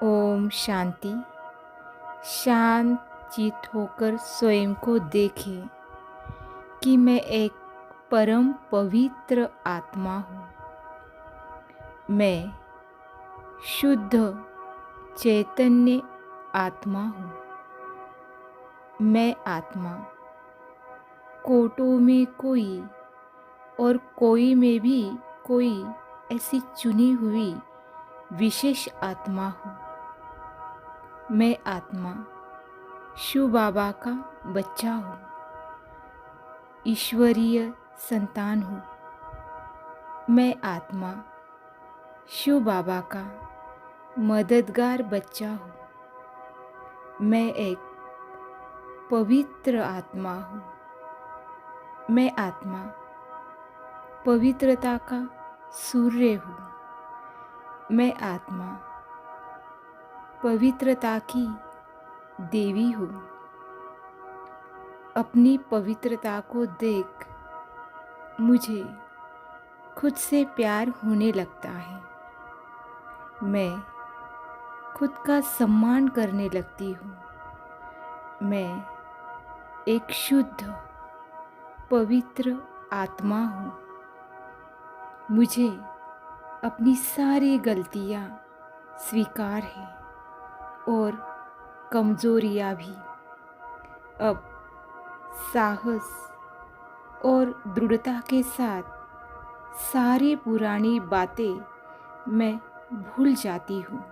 ओम शांति। शांत चित होकर स्वयं को देखें कि मैं एक परम पवित्र आत्मा हूँ। मैं शुद्ध चैतन्य आत्मा हूँ। मैं आत्मा कोटों में कोई और कोई में भी कोई ऐसी चुनी हुई विशेष आत्मा हूँ। मैं आत्मा शिव बाबा का बच्चा हूँ, ईश्वरीय संतान हूँ। मैं आत्मा शिव बाबा का मददगार बच्चा हूँ। मैं एक पवित्र आत्मा हूँ। मैं आत्मा पवित्रता का सूर्य हूँ। मैं आत्मा पवित्रता की देवी हूँ। अपनी पवित्रता को देख मुझे खुद से प्यार होने लगता है। मैं खुद का सम्मान करने लगती हूँ। मैं एक शुद्ध पवित्र आत्मा हूँ। मुझे अपनी सारी गलतियाँ स्वीकार हैं और कमजोरियाँ भी। अब साहस और दृढ़ता के साथ सारी पुरानी बातें मैं भूल जाती हूँ।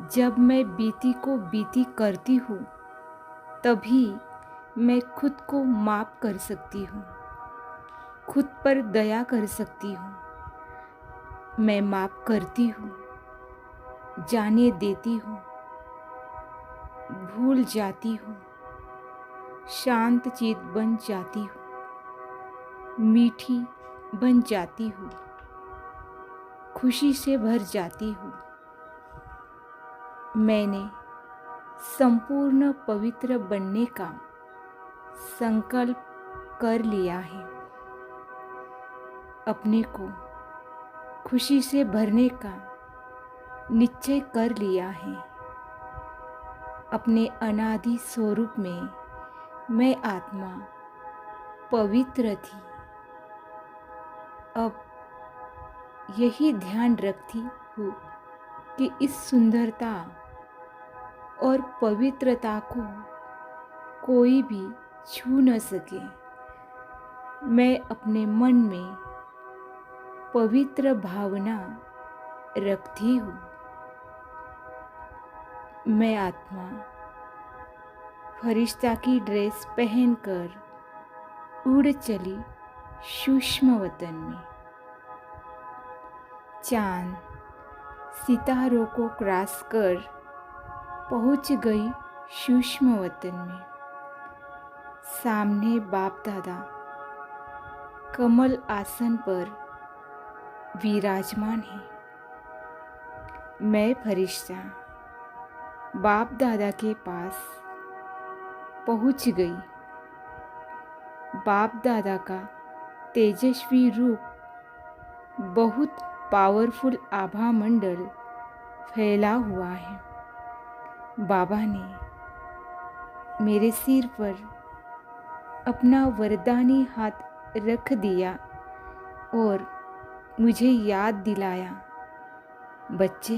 जब मैं बीती को बीती करती हूँ तभी मैं खुद को माफ कर सकती हूँ, खुद पर दया कर सकती हूँ। मैं माफ करती हूँ, जाने देती हूँ, भूल जाती हूँ, शांत चित बन जाती हूँ, मीठी बन जाती हूँ, खुशी से भर जाती हूँ। मैंने संपूर्ण पवित्र बनने का संकल्प कर लिया है। अपने को खुशी से भरने का निश्चय कर लिया है। अपने अनादि स्वरूप में मैं आत्मा पवित्र थी। अब यही ध्यान रखती हूँ कि इस सुंदरता और पवित्रता को कोई भी छू न सके। मैं अपने मन में पवित्र भावना रखती हूँ। मैं आत्मा फरिश्ता की ड्रेस पहनकर उड़ चली सूक्ष्म वतन में। चांद सितारों को क्रॉस कर पहुंच गई सूक्ष्म वतन में। सामने बाप दादा कमल आसन पर विराजमान है। मैं फरिश्ता बाप दादा के पास पहुंच गई। बाप दादा का तेजस्वी रूप बहुत पावरफुल आभा मंडल फैला हुआ है। बाबा ने मेरे सिर पर अपना वरदानी हाथ रख दिया और मुझे याद दिलाया, बच्चे,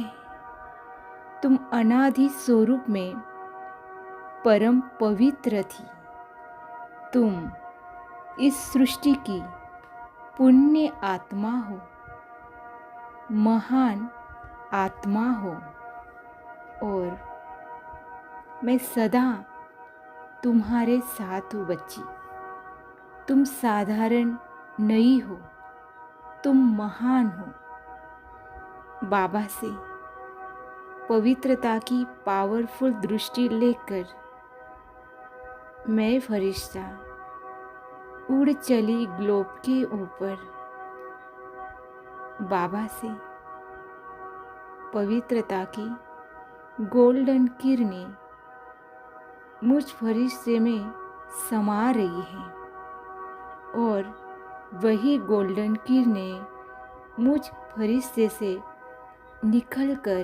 तुम अनादि स्वरूप में परम पवित्र थी। तुम इस सृष्टि की पुण्य आत्मा हो, महान आत्मा हो और मैं सदा तुम्हारे साथ हूँ। बच्ची, तुम साधारण नहीं हो, तुम महान हो। बाबा से पवित्रता की पावरफुल दृष्टि लेकर मैं फरिश्ता उड़ चली ग्लोब के ऊपर। बाबा से पवित्रता की गोल्डन किरणें मुझ फरिश्ते में समा रही हैं और वही गोल्डन किरणें मुझ फरिश्ते से निकलकर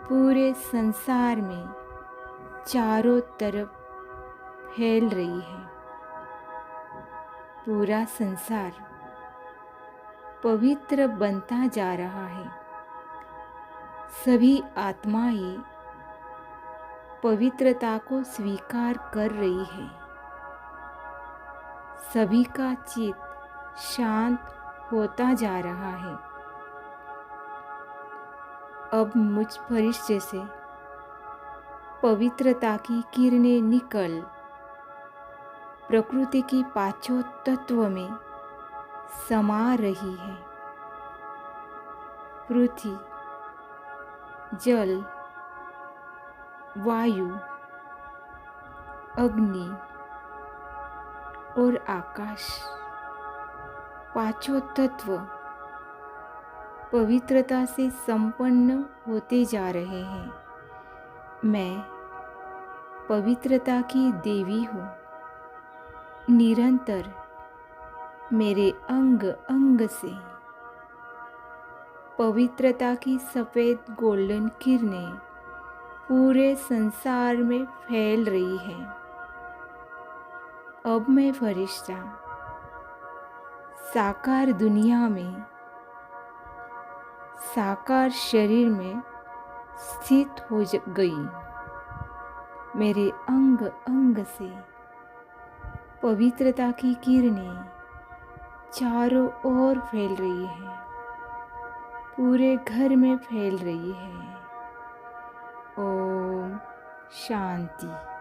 पूरे संसार में चारों तरफ फैल रही है। पूरा संसार पवित्र बनता जा रहा है। सभी आत्माएं पवित्रता को स्वीकार कर रही है। सभी का चित्त शांत होता जा रहा है। अब मुझ फरिश्ते से पवित्रता की किरणें निकल प्रकृति की पांचों तत्व में समा रही है। पृथ्वी, जल, वायु, अग्नि और आकाश, पांचों तत्व पवित्रता से संपन्न होते जा रहे हैं। मैं पवित्रता की देवी हूँ। निरंतर मेरे अंग अंग से पवित्रता की सफ़ेद गोल्डन किरणें पूरे संसार में फैल रही है। अब मैं फरिश्ता साकार दुनिया में, साकार शरीर में स्थित हो गई। मेरे अंग अंग से पवित्रता की किरणें चारों ओर फैल रही है। पूरे घर में फैल रही है। ओम शांति।